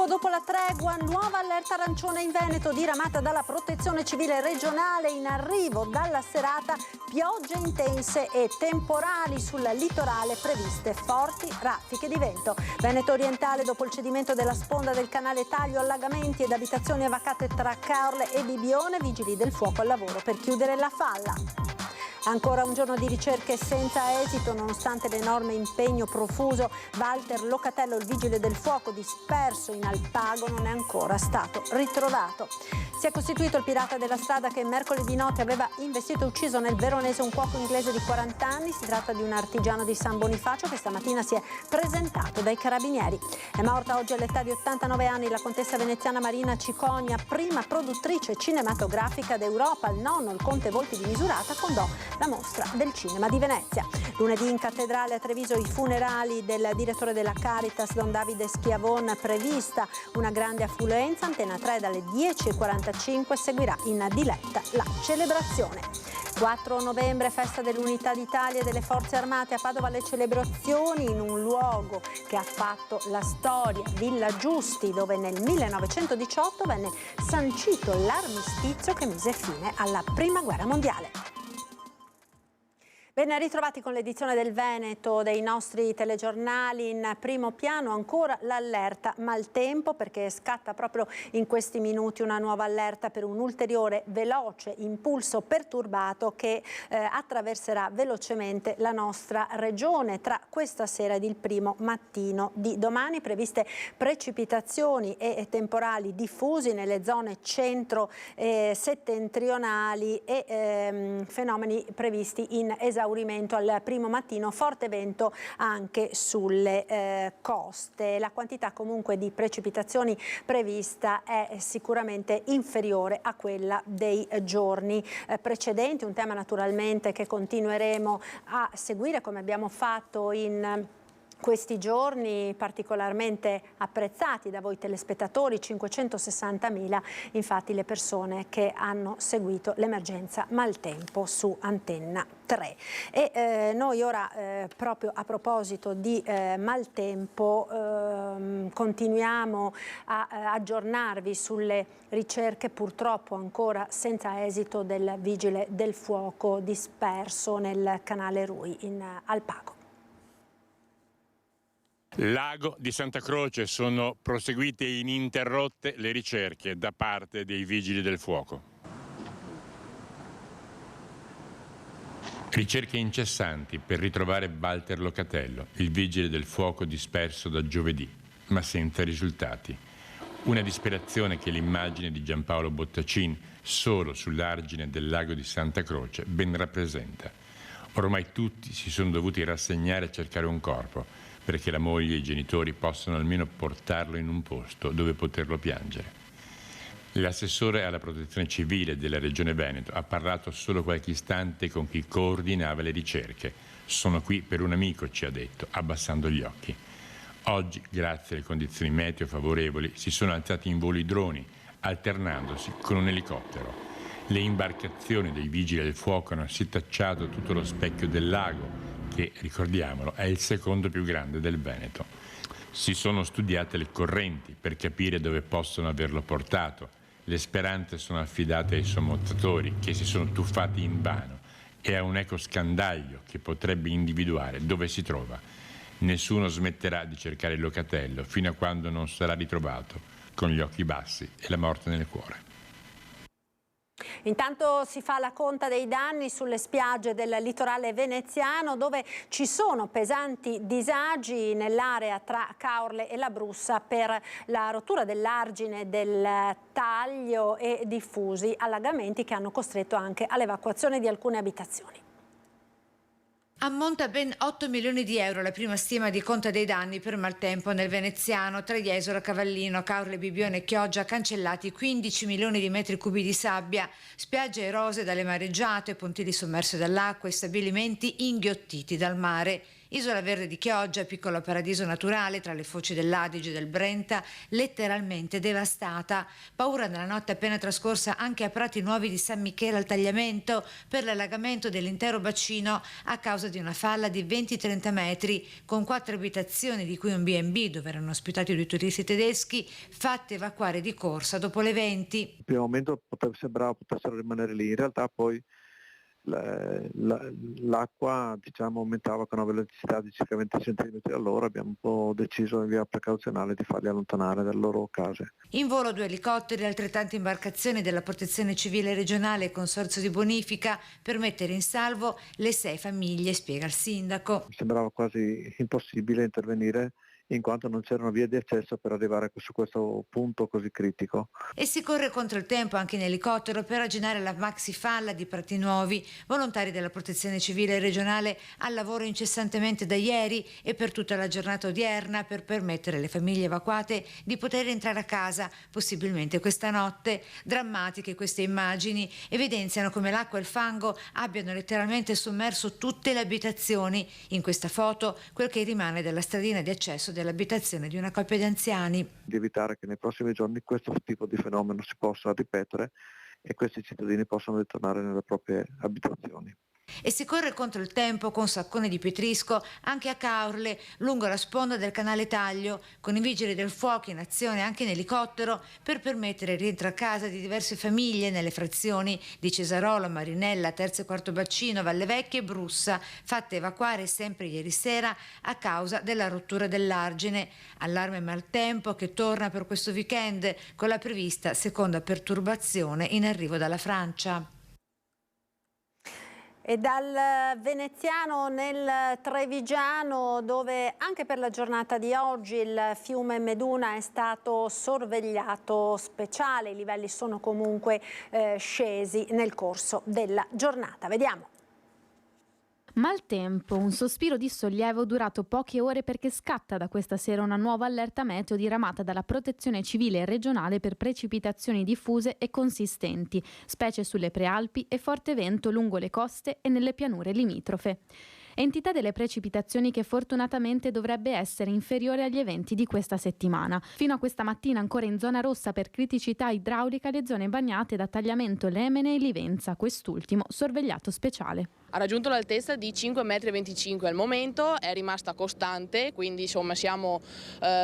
dopo la tregua, nuova allerta arancione in Veneto diramata dalla Protezione Civile regionale. In arrivo dalla serata piogge intense e temporali sul litorale, previste forti raffiche di vento. Veneto orientale, dopo il cedimento della sponda del canale Taglio, allagamenti ed abitazioni evacate tra Caorle e Bibione, vigili del fuoco al lavoro per chiudere la falla. Ancora un giorno di ricerche senza esito, nonostante l'enorme impegno profuso. Walter Locatello, il vigile del fuoco disperso in Alpago, non è ancora stato ritrovato. Si è costituito il pirata della strada che mercoledì notte aveva investito e ucciso nel Veronese un cuoco inglese di 40 anni. Si tratta di un artigiano di San Bonifacio che stamattina si è presentato dai carabinieri. È morta oggi all'età di 89 anni la contessa veneziana Marina Cicogna, prima produttrice cinematografica d'Europa. Il nonno, il conte Volpi di Misurata, fondò la mostra del cinema di Venezia. Lunedì in cattedrale a Treviso i funerali del direttore della Caritas, Don Davide Schiavon, prevista una grande affluenza. Antena 3 dalle 10:45 seguirà in diretta la celebrazione. 4 novembre, festa dell'Unità d'Italia e delle Forze Armate. A Padova le celebrazioni in un luogo che ha fatto la storia, Villa Giusti, dove nel 1918 venne sancito l'armistizio che mise fine alla Prima Guerra Mondiale. Ben ritrovati con l'edizione del Veneto dei nostri telegiornali. In primo piano ancora l'allerta maltempo, perché scatta proprio in questi minuti una nuova allerta per un ulteriore veloce impulso perturbato che attraverserà velocemente la nostra regione tra questa sera ed il primo mattino di domani. Previste precipitazioni e temporali diffusi nelle zone centro-settentrionali e fenomeni previsti in esaurimento al primo mattino, forte vento anche sulle coste. La quantità comunque di precipitazioni prevista è sicuramente inferiore a quella dei giorni precedenti, un tema naturalmente che continueremo a seguire come abbiamo fatto in questi giorni, particolarmente apprezzati da voi telespettatori, 560.000 infatti le persone che hanno seguito l'emergenza maltempo su Antenna 3. E noi ora proprio a proposito di maltempo continuiamo a aggiornarvi sulle ricerche purtroppo ancora senza esito del vigile del fuoco disperso nel canale Rui in Alpago. Lago di Santa Croce, sono proseguite ininterrotte le ricerche da parte dei vigili del fuoco. Ricerche incessanti per ritrovare Walter Locatello, il vigile del fuoco disperso da giovedì, ma senza risultati. Una disperazione che l'immagine di Giampaolo Bottacin, solo sull'argine del lago di Santa Croce, ben rappresenta. Ormai tutti si sono dovuti rassegnare a cercare un corpo, perché la moglie e i genitori possano almeno portarlo in un posto dove poterlo piangere. L'assessore alla protezione civile della Regione Veneto ha parlato solo qualche istante con chi coordinava le ricerche. Sono qui per un amico, ci ha detto, abbassando gli occhi. Oggi, grazie alle condizioni meteo favorevoli, si sono alzati in volo i droni, alternandosi con un elicottero. Le imbarcazioni dei vigili del fuoco hanno setacciato tutto lo specchio del lago, che, ricordiamolo, è il secondo più grande del Veneto. Si sono studiate le correnti per capire dove possono averlo portato. Le speranze sono affidate ai sommottatori che si sono tuffati invano e a un ecoscandaglio che potrebbe individuare dove si trova. Nessuno smetterà di cercare il Locatello fino a quando non sarà ritrovato, con gli occhi bassi e la morte nel cuore. Intanto si fa la conta dei danni sulle spiagge del litorale veneziano, dove ci sono pesanti disagi nell'area tra Caorle e la Brussa per la rottura dell'argine del taglio e diffusi allagamenti che hanno costretto anche all'evacuazione di alcune abitazioni. Ammonta a ben 8 milioni di euro la prima stima di conta dei danni per maltempo nel veneziano. Tra Jesolo, Cavallino, Caorle, Bibione e Chioggia cancellati 15 milioni di metri cubi di sabbia, spiagge erose dalle mareggiate, pontili sommersi dall'acqua e stabilimenti inghiottiti dal mare. Isola Verde di Chioggia, piccolo paradiso naturale tra le foci dell'Adige e del Brenta, letteralmente devastata. Paura nella notte appena trascorsa anche a Prati Nuovi di San Michele al Tagliamento per l'allagamento dell'intero bacino a causa di una falla di 20-30 metri con 4 abitazioni, di cui un B&B dove erano ospitati 2 turisti tedeschi, fatte evacuare di corsa dopo le 20. In primo momento sembrava potessero rimanere lì, in realtà poi l'acqua aumentava con una velocità di circa 20 cm all'ora, abbiamo un po' deciso in via precauzionale di farli allontanare dalle loro case. In volo 2 elicotteri e altrettante imbarcazioni della Protezione Civile regionale e Consorzio di Bonifica per mettere in salvo le 6 famiglie, spiega il sindaco. Sembrava quasi impossibile intervenire in quanto non c'erano vie di accesso per arrivare su questo punto così critico. E si corre contro il tempo anche in elicottero per arginare la maxi falla di Prati Nuovi. Volontari della Protezione Civile regionale al lavoro incessantemente da ieri e per tutta la giornata odierna per permettere alle famiglie evacuate di poter rientrare a casa, possibilmente questa notte. Drammatiche queste immagini evidenziano come l'acqua e il fango abbiano letteralmente sommerso tutte le abitazioni. In questa foto quel che rimane della stradina di accesso dell'abitazione di una coppia di anziani. Di evitare che nei prossimi giorni questo tipo di fenomeno si possa ripetere e questi cittadini possano ritornare nelle proprie abitazioni. E si corre contro il tempo con saccone di Petrisco anche a Caorle, lungo la sponda del canale Taglio, con i vigili del fuoco in azione anche in elicottero per permettere il rientro a casa di diverse famiglie nelle frazioni di Cesarolo, Marinella, Terzo e Quarto Bacino, Valle Vecchia e Brussa, fatte evacuare sempre ieri sera a causa della rottura dell'argine. Allarme maltempo che torna per questo weekend con la prevista seconda perturbazione in arrivo dalla Francia. E dal veneziano nel trevigiano, dove anche per la giornata di oggi il fiume Meduna è stato sorvegliato speciale. I livelli sono comunque scesi nel corso della giornata. Vediamo. Maltempo, un sospiro di sollievo durato poche ore perché scatta da questa sera una nuova allerta meteo diramata dalla Protezione Civile regionale per precipitazioni diffuse e consistenti, specie sulle prealpi e forte vento lungo le coste e nelle pianure limitrofe. Entità delle precipitazioni che fortunatamente dovrebbe essere inferiore agli eventi di questa settimana. Fino a questa mattina ancora in zona rossa per criticità idraulica le zone bagnate da Tagliamento, Lemene e Livenza, quest'ultimo sorvegliato speciale. Ha raggiunto l'altezza di 5,25 m al momento, è rimasta costante, quindi insomma siamo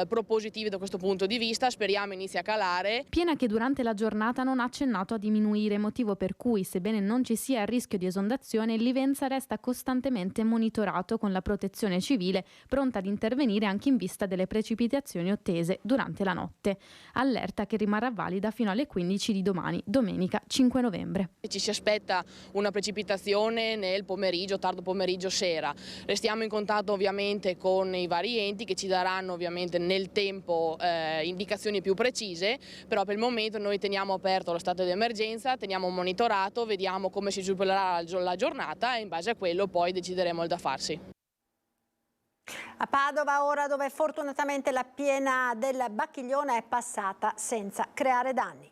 propositivi da questo punto di vista, speriamo inizi a calare. Piena che durante la giornata non ha accennato a diminuire, motivo per cui, sebbene non ci sia il rischio di esondazione, il Livenza resta costantemente monitorato con la Protezione Civile, pronta ad intervenire anche in vista delle precipitazioni attese durante la notte. Allerta che rimarrà valida fino alle 15 di domani, domenica 5 novembre. Ci si aspetta una precipitazione nel pomeriggio, tardo pomeriggio, sera. Restiamo in contatto ovviamente con i vari enti che ci daranno ovviamente nel tempo indicazioni più precise, però per il momento noi teniamo aperto lo stato di emergenza, teniamo monitorato, vediamo come si svilupperà la giornata e in base a quello poi decideremo il da farsi. A Padova ora, dove fortunatamente la piena del Bacchiglione è passata senza creare danni.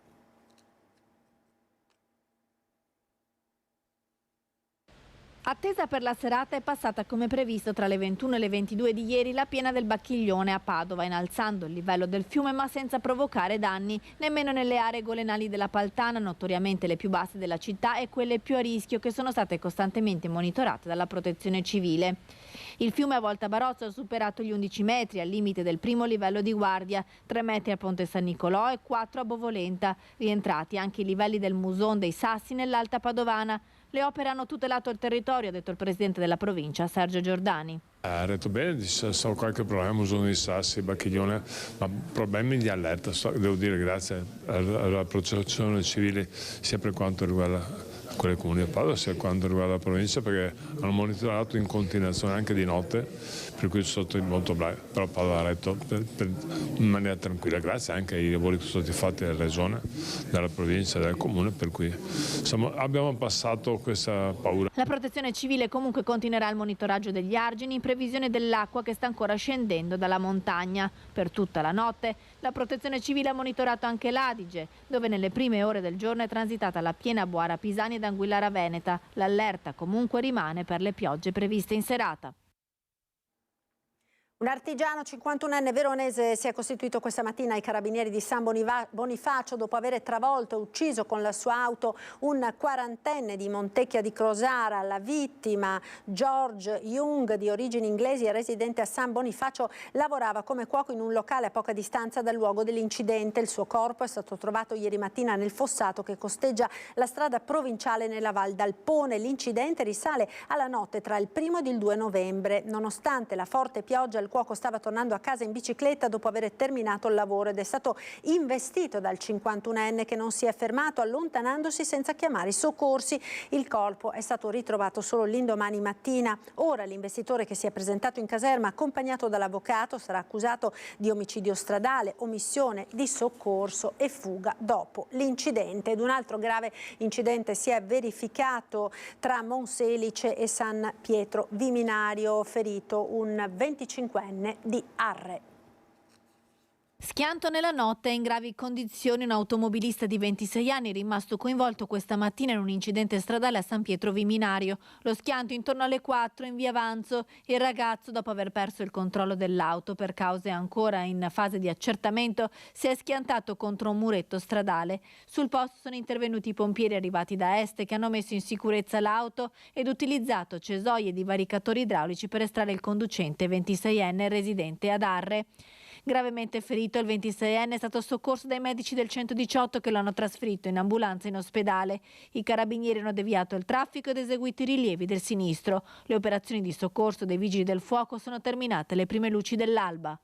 Attesa per la serata è passata come previsto tra le 21 e le 22 di ieri la piena del Bacchiglione a Padova, innalzando il livello del fiume ma senza provocare danni, nemmeno nelle aree golenali della Paltana, notoriamente le più basse della città e quelle più a rischio, che sono state costantemente monitorate dalla Protezione Civile. Il fiume a Volta Barozzo ha superato gli 11 metri al limite del primo livello di guardia, 3 metri a Ponte San Nicolò e 4 a Bovolenta, rientrati anche i livelli del Muson dei Sassi nell'Alta Padovana. Le opere hanno tutelato il territorio, ha detto il presidente della provincia, Sergio Giordani. Ha detto bene, c'è stato qualche problema, Musone di Sassi, Bacchiglione, ma problemi di allerta. Devo dire grazie alla Protezione Civile sia per quanto riguarda quelle comuni di Padova sia per quanto riguarda la provincia, perché hanno monitorato in continuazione anche di notte, per cui sono stati molto bravi. Però Padova ha retto in maniera tranquilla, grazie anche ai lavori che sono stati fatti dalla regione, dalla provincia e dal comune, per cui abbiamo passato questa paura. La Protezione Civile comunque continuerà il monitoraggio degli argini in previsione dell'acqua che sta ancora scendendo dalla montagna. Per tutta la notte la Protezione Civile ha monitorato anche l'Adige, dove nelle prime ore del giorno è transitata la piena Boara Pisani ed Anguillara Veneta. L'allerta comunque rimane per le piogge previste in serata. Un artigiano 51enne veronese si è costituito questa mattina ai carabinieri di San Bonifacio dopo aver travolto e ucciso con la sua auto un quarantenne di Montecchia di Crosara. La vittima, George Young, di origini inglesi e residente a San Bonifacio, lavorava come cuoco in un locale a poca distanza dal luogo dell'incidente. Il suo corpo è stato trovato ieri mattina nel fossato che costeggia la strada provinciale nella Val d'Alpone. L'incidente risale alla notte tra il 1° ed il 2 novembre. Nonostante la forte pioggia, il cuoco stava tornando a casa in bicicletta dopo aver terminato il lavoro ed è stato investito dal 51enne che non si è fermato, allontanandosi senza chiamare i soccorsi. Il corpo è stato ritrovato solo l'indomani mattina. Ora l'investitore, che si è presentato in caserma accompagnato dall'avvocato, sarà accusato di omicidio stradale, omissione di soccorso e fuga dopo l'incidente. Ed un altro grave incidente si è verificato tra Monselice e San Pietro Viminario, ferito un 25enne di Arre. Schianto nella notte e in gravi condizioni un automobilista di 26 anni rimasto coinvolto questa mattina in un incidente stradale a San Pietro Viminario. Lo schianto intorno alle 4 in via Avanzo. Il ragazzo, dopo aver perso il controllo dell'auto per cause ancora in fase di accertamento, si è schiantato contro un muretto stradale. Sul posto sono intervenuti i pompieri arrivati da est che hanno messo in sicurezza l'auto ed utilizzato cesoie e divaricatori idraulici per estrarre il conducente 26enne residente ad Arre. Gravemente ferito, il 26enne è stato soccorso dai medici del 118 che lo hanno trasferito in ambulanza in ospedale. I carabinieri hanno deviato il traffico ed eseguito i rilievi del sinistro. Le operazioni di soccorso dei vigili del fuoco sono terminate alle prime luci dell'alba.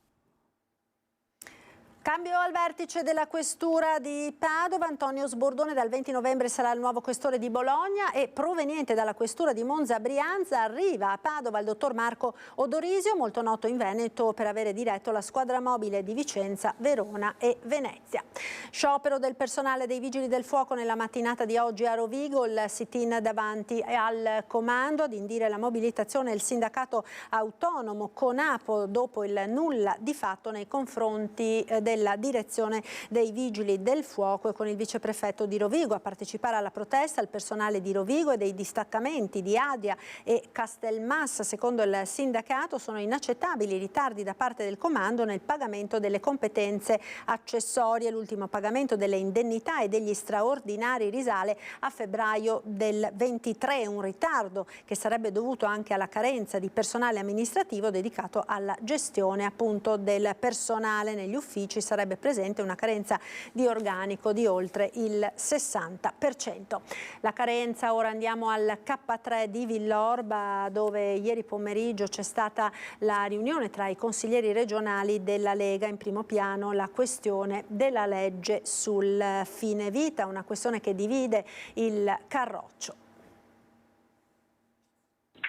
Cambio al vertice della questura di Padova. Antonio Sbordone dal 20 novembre sarà il nuovo questore di Bologna e proveniente dalla questura di Monza Brianza arriva a Padova il dottor Marco Odorisio, molto noto in Veneto per avere diretto la squadra mobile di Vicenza, Verona e Venezia. Sciopero del personale dei Vigili del Fuoco nella mattinata di oggi a Rovigo, il sit-in davanti al comando ad indire la mobilitazione il sindacato autonomo Conapo dopo il nulla di fatto nei confronti della direzione dei Vigili del Fuoco e con il viceprefetto di Rovigo. A partecipare alla protesta il personale di Rovigo e dei distaccamenti di Adria e Castelmassa. Secondo il sindacato sono inaccettabili i ritardi da parte del comando nel pagamento delle competenze accessorie. L'ultimo pagamento delle indennità e degli straordinari risale a febbraio del 23, un ritardo che sarebbe dovuto anche alla carenza di personale amministrativo dedicato alla gestione appunto del personale. Negli uffici sarebbe presente una carenza di organico di oltre il 60%. La carenza, ora andiamo al K3 di Villorba, dove ieri pomeriggio c'è stata la riunione tra i consiglieri regionali della Lega. In primo piano la questione della legge sul fine vita, una questione che divide il Carroccio.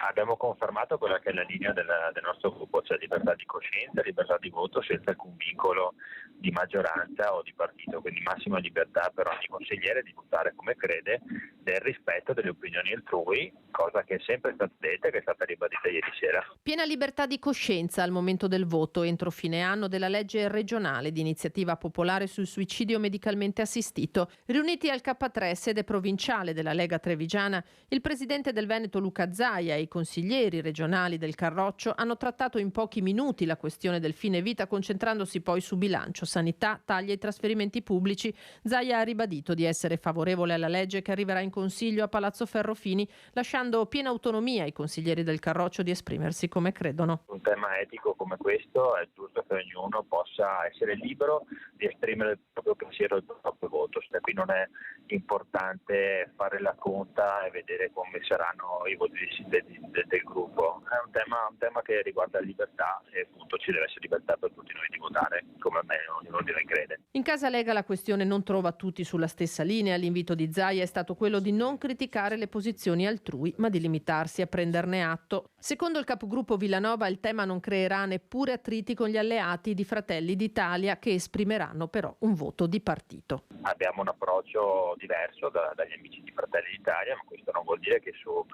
Abbiamo confermato quella che è la linea del nostro gruppo, cioè libertà di coscienza, libertà di voto senza alcun vincolo di maggioranza o di partito, quindi massima libertà per ogni consigliere di votare come crede, nel rispetto delle opinioni altrui, cosa che è sempre stata detta e che è stata ribadita ieri sera. Piena libertà di coscienza al momento del voto entro fine anno della legge regionale di iniziativa popolare sul suicidio medicalmente assistito. Riuniti al K3, sede provinciale della Lega Trevigiana, il presidente del Veneto Luca Zaia e i consiglieri regionali del Carroccio hanno trattato in pochi minuti la questione del fine vita, concentrandosi poi su bilancio, sanità, tagli ai trasferimenti pubblici. Zaia ha ribadito di essere favorevole alla legge che arriverà in Consiglio a Palazzo Ferrofini, lasciando piena autonomia ai consiglieri del Carroccio di esprimersi come credono. Un tema etico come questo è giusto che ognuno possa essere libero di esprimere il proprio pensiero e il proprio voto. Qui non è importante fare la conta e vedere come saranno i voti del gruppo. È un tema che riguarda la libertà e appunto ci deve essere libertà per tutti noi di votare come ognuno di noi crede. In casa Lega la questione non trova tutti sulla stessa linea. L'invito di Zaia è stato quello di non criticare le posizioni altrui, ma di limitarsi a prenderne atto. Secondo il capogruppo Villanova il tema non creerà neppure attriti con gli alleati di Fratelli d'Italia, che esprimeranno però un voto di partito. Abbiamo un approccio diverso dagli amici di Fratelli d'Italia, ma questo non vuol dire che su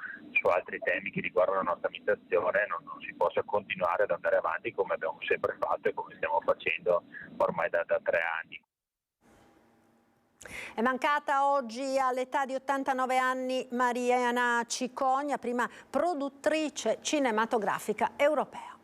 altri temi che riguardano la nostra amministrazione non si possa continuare ad andare avanti come abbiamo sempre fatto e come stiamo facendo ormai da 3 anni. È mancata oggi all'età di 89 anni Mariana Cicogna, prima produttrice cinematografica europea.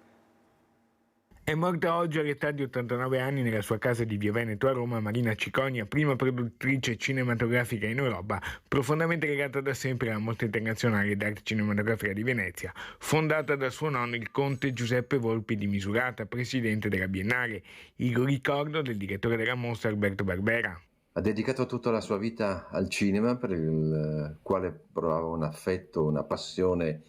È morta oggi all'età di 89 anni nella sua casa di Via Veneto a Roma Marina Cicogna, prima produttrice cinematografica in Europa, profondamente legata da sempre alla Mostra internazionale d'arte cinematografica di Venezia, fondata da suo nonno il conte Giuseppe Volpi di Misurata, presidente della Biennale. Il ricordo del direttore della mostra Alberto Barbera. Ha dedicato tutta la sua vita al cinema, per il quale provava un affetto, una passione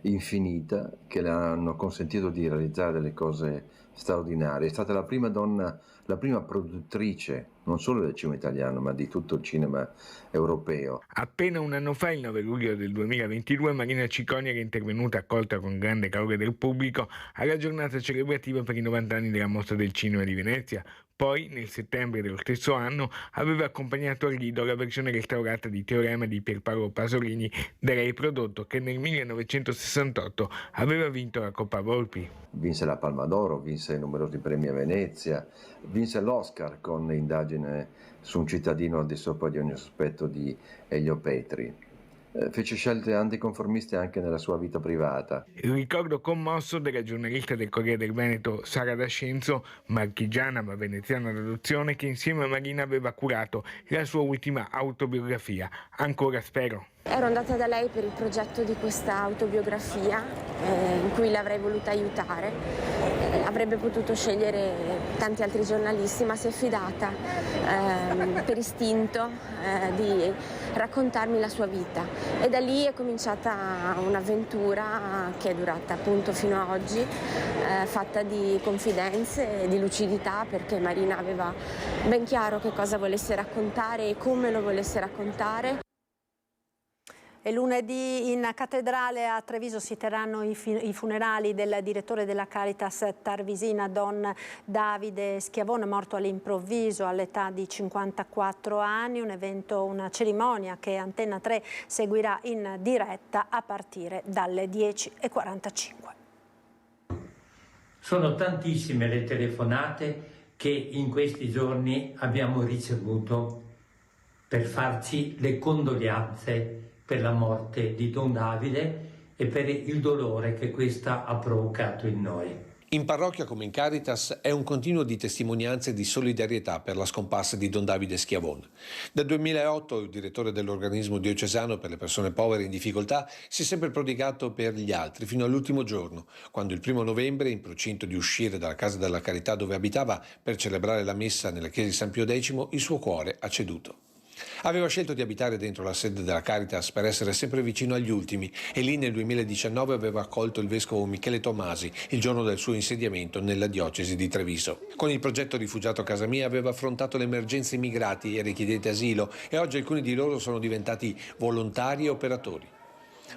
infinita che le hanno consentito di realizzare delle cose straordinarie. È stata la prima donna, la prima produttrice non solo del cinema italiano ma di tutto il cinema europeo. Appena un anno fa, il 9 luglio del 2022, Marina Cicogna era intervenuta, accolta con grande calore del pubblico, alla giornata celebrativa per i 90 anni della Mostra del Cinema di Venezia. Poi, nel settembre dello stesso anno, aveva accompagnato al Lido la versione restaurata di Teorema di Pierpaolo Pasolini, da lei prodotto, che nel 1968 aveva vinto la Coppa Volpi. Vinse la Palma d'Oro, vinse numerosi premi a Venezia, vinse l'Oscar con Indagine su un cittadino al di sopra di ogni sospetto di Elio Petri. Fece scelte anticonformiste anche nella sua vita privata. Il ricordo commosso della giornalista del Corriere del Veneto Sara D'Ascenzo, marchigiana ma veneziana d'adozione, che insieme a Marina aveva curato la sua ultima autobiografia, Ancora spero. Ero andata da lei per il progetto di questa autobiografia in cui l'avrei voluta aiutare. Avrebbe potuto scegliere tanti altri giornalisti, ma si è fidata per istinto di raccontarmi la sua vita. E da lì è cominciata un'avventura che è durata appunto fino a oggi, fatta di confidenze e di lucidità, perché Marina aveva ben chiaro che cosa volesse raccontare e come lo volesse raccontare. E lunedì in cattedrale a Treviso si terranno i funerali del direttore della Caritas Tarvisina, Don Davide Schiavone, morto all'improvviso all'età di 54 anni. Un evento, una cerimonia che Antenna 3 seguirà in diretta a partire dalle 10:45. Sono tantissime le telefonate che in questi giorni abbiamo ricevuto per farci le condoglianze per la morte di Don Davide e per il dolore che questa ha provocato in noi. In parrocchia come in Caritas è un continuo di testimonianze di solidarietà per la scomparsa di Don Davide Schiavone. Dal 2008 il direttore dell'organismo diocesano per le persone povere in difficoltà si è sempre prodigato per gli altri fino all'ultimo giorno, quando il 1 novembre, in procinto di uscire dalla Casa della Carità dove abitava per celebrare la messa nella chiesa di San Pio X, il suo cuore ha ceduto. Aveva scelto di abitare dentro la sede della Caritas per essere sempre vicino agli ultimi e lì nel 2019 aveva accolto il vescovo Michele Tomasi il giorno del suo insediamento nella diocesi di Treviso. Con il progetto Rifugiato a Casa Mia aveva affrontato le emergenze immigrati e richiedenti asilo e oggi alcuni di loro sono diventati volontari e operatori.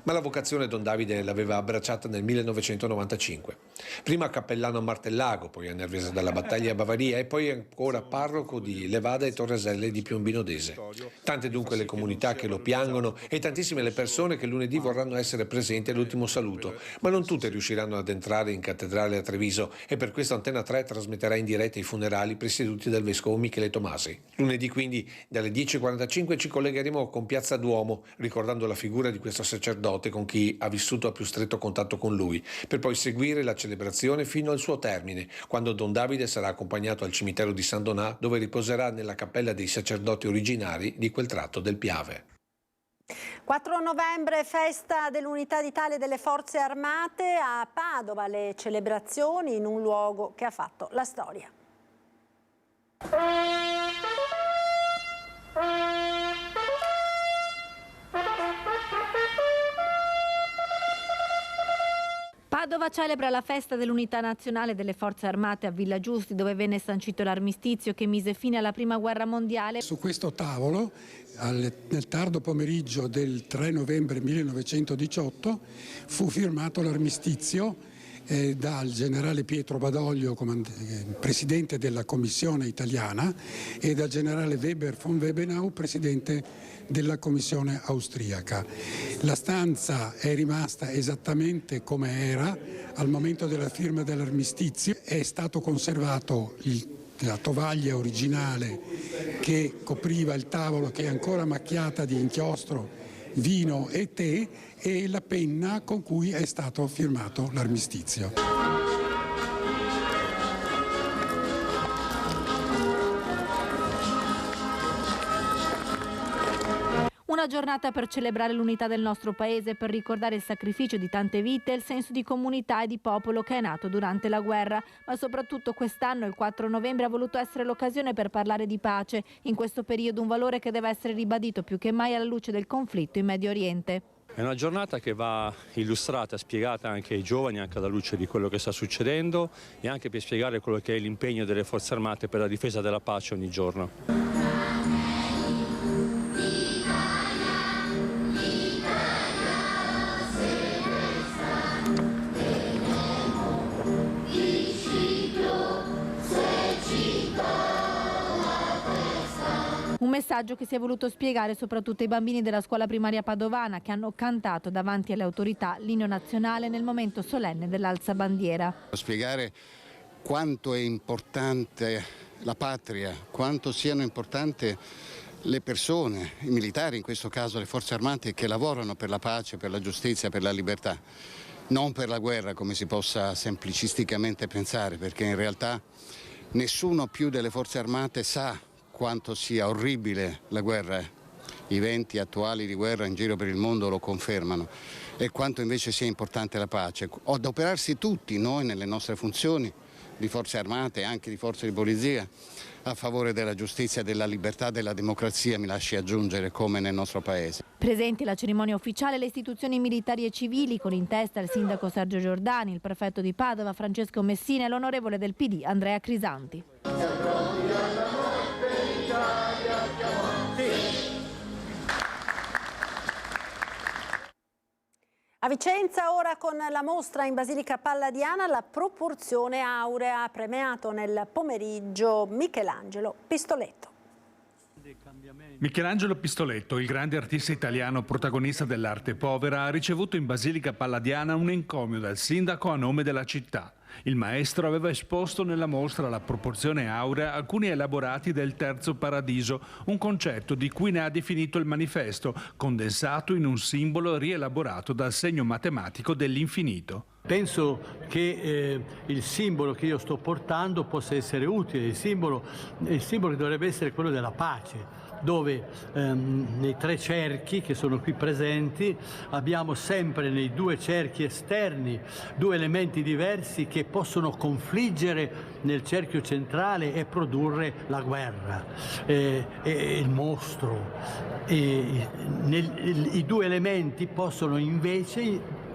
Ma la vocazione Don Davide l'aveva abbracciata nel 1995. Prima cappellano a Martellago, poi a Nervesa della Battaglia a Bavaria e poi ancora parroco di Levada e Torreselle di Piombino Dese. Tante dunque le comunità che lo piangono e tantissime le persone che lunedì vorranno essere presenti all'ultimo saluto, ma non tutte riusciranno ad entrare in cattedrale a Treviso e per questo Antenna 3 trasmetterà in diretta i funerali presieduti dal vescovo Michele Tomasi. Lunedì quindi dalle 10:45 ci collegheremo con Piazza Duomo ricordando la figura di questo sacerdote con chi ha vissuto a più stretto contatto con lui, per poi seguire la celebrazione fino al suo termine, quando Don Davide sarà accompagnato al cimitero di San Donà, dove riposerà nella cappella dei sacerdoti originari di quel tratto del Piave. 4 novembre, festa dell'Unità d'Italia e delle Forze Armate. A Padova le celebrazioni in un luogo che ha fatto la storia. Padova celebra la festa dell'Unità Nazionale delle Forze Armate a Villa Giusti, dove venne sancito l'armistizio che mise fine alla Prima Guerra Mondiale. Su questo tavolo, nel tardo pomeriggio del 3 novembre 1918, fu firmato l'armistizio dal generale Pietro Badoglio, presidente della Commissione italiana, e dal generale Weber von Webenau, presidente della Commissione austriaca. La stanza è rimasta esattamente come era al momento della firma dell'armistizio. È stato conservato la tovaglia originale che copriva il tavolo, che è ancora macchiata di inchiostro, vino e tè, e la penna con cui è stato firmato l'armistizio. Una giornata per celebrare l'unità del nostro paese, per ricordare il sacrificio di tante vite e il senso di comunità e di popolo che è nato durante la guerra. Ma soprattutto quest'anno, il 4 novembre, ha voluto essere l'occasione per parlare di pace. In questo periodo un valore che deve essere ribadito più che mai alla luce del conflitto in Medio Oriente. È una giornata che va illustrata, spiegata anche ai giovani, anche alla luce di quello che sta succedendo e anche per spiegare quello che è l'impegno delle forze armate per la difesa della pace ogni giorno. Un messaggio che si è voluto spiegare soprattutto ai bambini della scuola primaria padovana che hanno cantato davanti alle autorità l'inno nazionale nel momento solenne dell'alzabandiera. Spiegare quanto è importante la patria, quanto siano importanti le persone, i militari, in questo caso le forze armate, che lavorano per la pace, per la giustizia, per la libertà, non per la guerra come si possa semplicisticamente pensare, perché in realtà nessuno più delle forze armate sa quanto sia orribile la guerra. I venti attuali di guerra in giro per il mondo lo confermano, e quanto invece sia importante la pace. Adoperarsi tutti noi nelle nostre funzioni di forze armate e anche di forze di polizia a favore della giustizia, della libertà, della democrazia, mi lasci aggiungere, come nel nostro paese. Presenti alla cerimonia ufficiale le istituzioni militari e civili, con in testa il sindaco Sergio Giordani, il prefetto di Padova Francesco Messina e l'onorevole del PD Andrea Crisanti. A Vicenza ora con la mostra in Basilica Palladiana La proporzione aurea, ha premiato nel pomeriggio Michelangelo Pistoletto. Michelangelo Pistoletto, il grande artista italiano protagonista dell'arte povera, ha ricevuto in Basilica Palladiana un encomio dal sindaco a nome della città. Il maestro aveva esposto nella mostra La proporzione aurea alcuni elaborati del Terzo Paradiso, un concetto di cui ne ha definito il manifesto, condensato in un simbolo rielaborato dal segno matematico dell'infinito. Penso che il simbolo che io sto portando possa essere utile, il simbolo che dovrebbe essere quello della pace, dove nei tre cerchi che sono qui presenti abbiamo sempre nei due cerchi esterni due elementi diversi che possono confliggere nel cerchio centrale e produrre la guerra, il mostro. I due elementi possono invece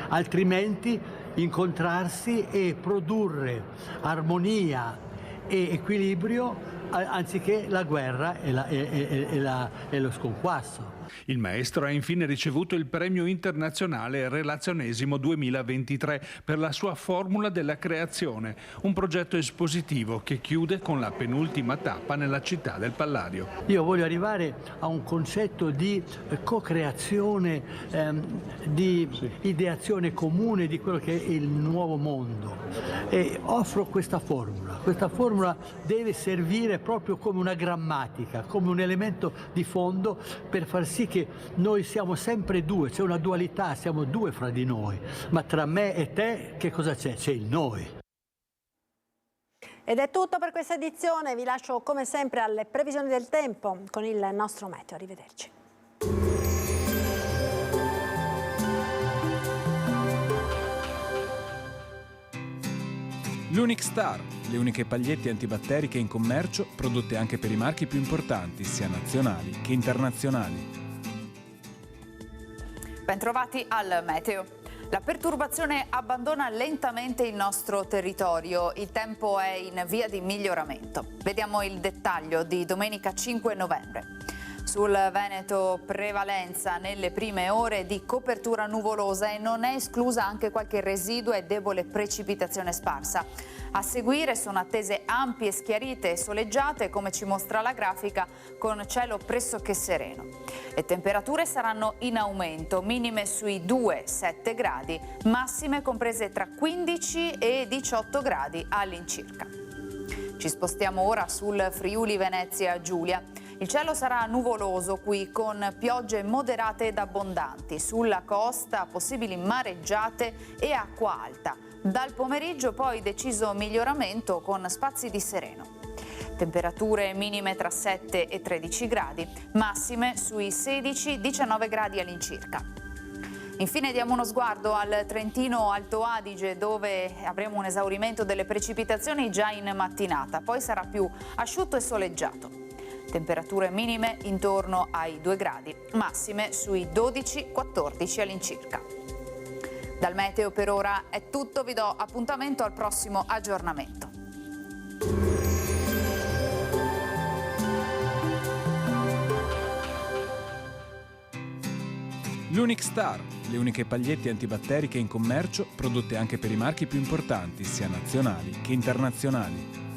altrimenti incontrarsi e produrre armonia e equilibrio anziché la guerra e lo sconquasso. Il maestro ha infine ricevuto il premio internazionale Relazionesimo 2023 per la sua formula della creazione, un progetto espositivo che chiude con la penultima tappa nella città del Palladio. Io voglio arrivare a un concetto di co-creazione, di ideazione comune di quello che è il nuovo mondo, e offro questa formula. Questa formula deve servire proprio come una grammatica, come un elemento di fondo per far sì che noi siamo sempre due, c'è una dualità, siamo due fra di noi, ma tra me e te che cosa c'è? C'è il noi. Ed è tutto per questa edizione, vi lascio come sempre alle previsioni del tempo con il nostro meteo, arrivederci. L'Unic Star, le uniche pagliette antibatteriche in commercio, prodotte anche per i marchi più importanti, sia nazionali che internazionali. Bentrovati al meteo. La perturbazione abbandona lentamente il nostro territorio, il tempo è in via di miglioramento. Vediamo il dettaglio di domenica 5 novembre. Sul Veneto prevalenza nelle prime ore di copertura nuvolosa e non è esclusa anche qualche residua e debole precipitazione sparsa. A seguire sono attese ampie schiarite e soleggiate, come ci mostra la grafica, con cielo pressoché sereno. Le temperature saranno in aumento, minime sui 2-7 gradi, massime comprese tra 15 e 18 gradi all'incirca. Ci spostiamo ora sul Friuli Venezia Giulia. Il cielo sarà nuvoloso qui con piogge moderate ed abbondanti. Sulla costa possibili mareggiate e acqua alta. Dal pomeriggio poi deciso miglioramento con spazi di sereno. Temperature minime tra 7 e 13 gradi, massime sui 16-19 gradi all'incirca. Infine diamo uno sguardo al Trentino Alto Adige, dove avremo un esaurimento delle precipitazioni già in mattinata, poi sarà più asciutto e soleggiato. Temperature minime intorno ai 2 gradi, massime sui 12-14 all'incirca. Dal meteo per ora è tutto, vi do appuntamento al prossimo aggiornamento. L'Unic Star, le uniche pagliette antibatteriche in commercio, prodotte anche per i marchi più importanti, sia nazionali che internazionali.